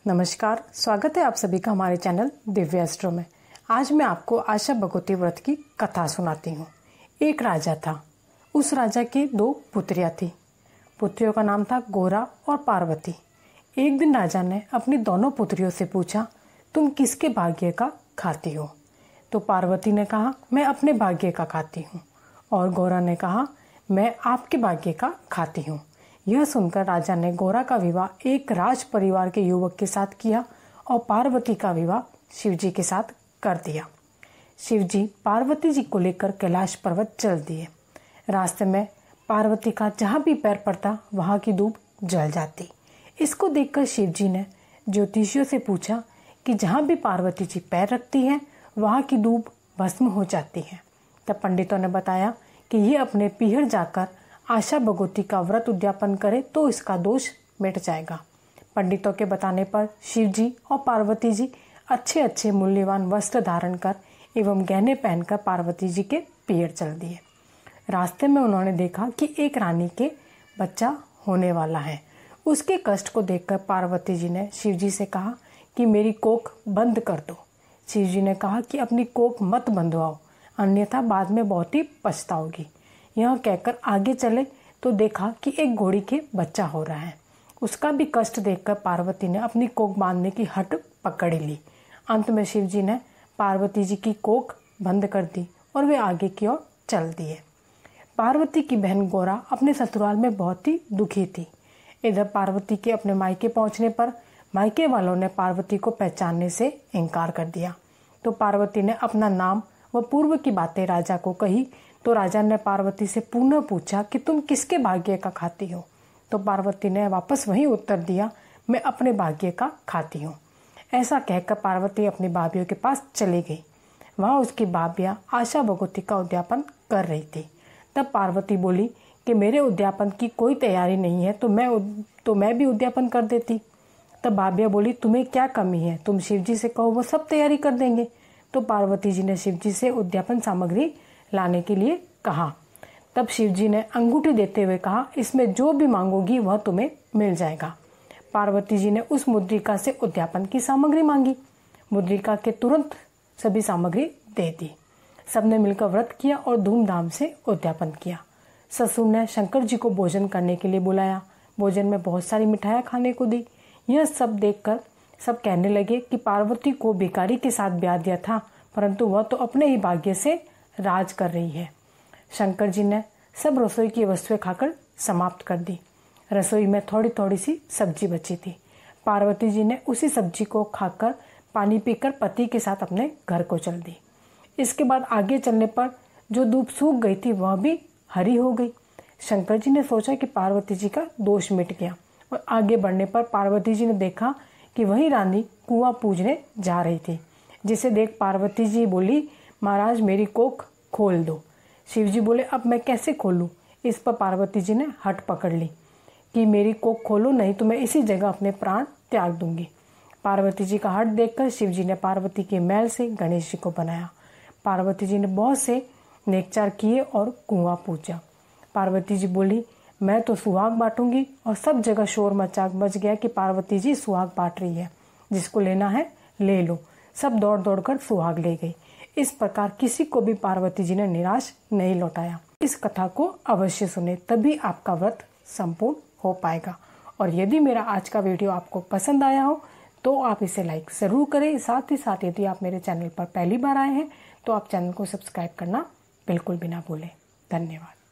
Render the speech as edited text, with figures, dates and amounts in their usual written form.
नमस्कार, स्वागत है आप सभी का हमारे चैनल दिव्य एस्ट्रो में। आज मैं आपको आशा भगवती व्रत की कथा सुनाती हूँ। एक राजा था। उस राजा की 2 पुत्रियाँ थी। पुत्रियों का नाम था गोरा और पार्वती। एक दिन राजा ने अपनी दोनों पुत्रियों से पूछा, तुम किसके भाग्य का खाती हो? तो पार्वती ने कहा, मैं अपने भाग्य का खाती हूँ। और गोरा ने कहा, मैं आपके भाग्य का खाती हूँ। यह सुनकर राजा ने गोरा का विवाह एक राज परिवार के युवक के साथ किया और पार्वती का विवाह शिवजी के साथ कर दिया। शिवजी पार्वती जी को लेकर कैलाश पर्वत चल दिए। रास्ते में पार्वती का जहाँ भी पैर पड़ता वहाँ की धूप जल जाती। इसको देखकर शिवजी ने ज्योतिषियों से पूछा कि जहाँ भी पार्वती जी पैर रखती हैं वहाँ की धूप भस्म हो जाती है। तब पंडितों ने बताया कि ये अपने पीहर जाकर आशा भगवती का व्रत उद्यापन करे तो इसका दोष मिट जाएगा। पंडितों के बताने पर शिवजी और पार्वती जी अच्छे अच्छे मूल्यवान वस्त्र धारण कर एवं गहने पहनकर पार्वती जी के पीहर चल दिए। रास्ते में उन्होंने देखा कि एक रानी के बच्चा होने वाला है। उसके कष्ट को देखकर पार्वती जी ने शिवजी से कहा कि मेरी कोख बंद कर दो। शिवजी ने कहा कि अपनी कोख मत बंधवाओ, अन्यथा बाद में बहुत ही पछताओगी। यह कहकर आगे चले तो देखा कि एक घोड़ी के बच्चा हो रहा है। उसका भी कष्ट देखकर पार्वती ने अपनी कोख बांधने की हट पकड़ ली। अंत में शिवजी ने पार्वती जी की कोख बंद कर दी और वे आगे की ओर चल दिए। पार्वती की बहन गोरा अपने ससुराल में बहुत ही दुखी थी। इधर पार्वती के अपने मायके पहुंचने पर मायके वालों ने पार्वती को पहचानने से इनकार कर दिया। तो पार्वती ने अपना नाम व पूर्व की बातें राजा को कही। तो राजा ने पार्वती से पुनः पूछा कि तुम किसके भाग्य का खाती हो? तो पार्वती ने वापस वही उत्तर दिया, मैं अपने भाग्य का खाती हूँ। ऐसा कहकर पार्वती अपनी भाभियों के पास चली गई। वहाँ उसकी भाभियाँ आशा भगवती का उद्यापन कर रही थी। तब पार्वती बोली कि मेरे उद्यापन की कोई तैयारी नहीं है तो मैं भी उद्यापन कर देती। तब भाभियाँ बोली, तुम्हें क्या कमी है? तुम शिवजी से कहो, वो सब तैयारी कर देंगे। तो पार्वती जी ने शिवजी से उद्यापन सामग्री लाने के लिए कहा। तब शिवजी ने अंगूठी देते हुए कहा, इसमें जो भी मांगोगी वह तुम्हें मिल जाएगा। पार्वती जी ने उस मुद्रिका से उद्यापन की सामग्री मांगी। मुद्रिका के तुरंत सभी सामग्री दे दी। सबने मिलकर व्रत किया और धूमधाम से उद्यापन किया। ससुर ने शंकर जी को भोजन करने के लिए बुलाया। भोजन में बहुत सारी मिठाइयाँ खाने को दी। यह सब देखकर सब कहने लगे कि पार्वती को भिखारी के साथ ब्याह दिया था, परंतु वह तो अपने ही भाग्य से राज कर रही है। शंकर जी ने सब रसोई की वस्तुएं खाकर समाप्त कर दी। रसोई में थोड़ी थोड़ी सी सब्जी बची थी। पार्वती जी ने उसी सब्जी को खाकर पानी पीकर पति के साथ अपने घर को चल दी। इसके बाद आगे चलने पर जो धूप सूख गई थी वह भी हरी हो गई। शंकर जी ने सोचा कि पार्वती जी का दोष मिट गया और आगे बढ़ने पर पार्वती जी ने देखा कि वही रानी कुआं पूजने जा रही थी, जिसे देख पार्वती जी बोली, महाराज मेरी कोख खोल दो। शिवजी बोले, अब मैं कैसे खोलूं? इस पर पार्वती जी ने हट पकड़ ली कि मेरी कोख खोलो, नहीं तो मैं इसी जगह अपने प्राण त्याग दूंगी। पार्वती जी का हट देखकर शिवजी ने पार्वती के मैल से गणेश जी को बनाया। पार्वती जी ने बहुत से नेकचार किए और कुआं पूजा। पार्वती जी बोली, मैं तो सुहाग बांटूंगी, और सब जगह शोर मच गया कि पार्वती जी सुहाग बांट रही है, जिसको लेना है ले लो। सब दौड़ दौड़ कर सुहाग ले गई। इस प्रकार किसी को भी पार्वती जी ने निराश नहीं लौटाया। इस कथा को अवश्य सुने, तभी आपका व्रत संपूर्ण हो पाएगा। और यदि मेरा आज का वीडियो आपको पसंद आया हो तो आप इसे लाइक जरूर करें। साथ ही साथ यदि आप मेरे चैनल पर पहली बार आए हैं तो आप चैनल को सब्सक्राइब करना बिल्कुल भी ना भूलें। धन्यवाद।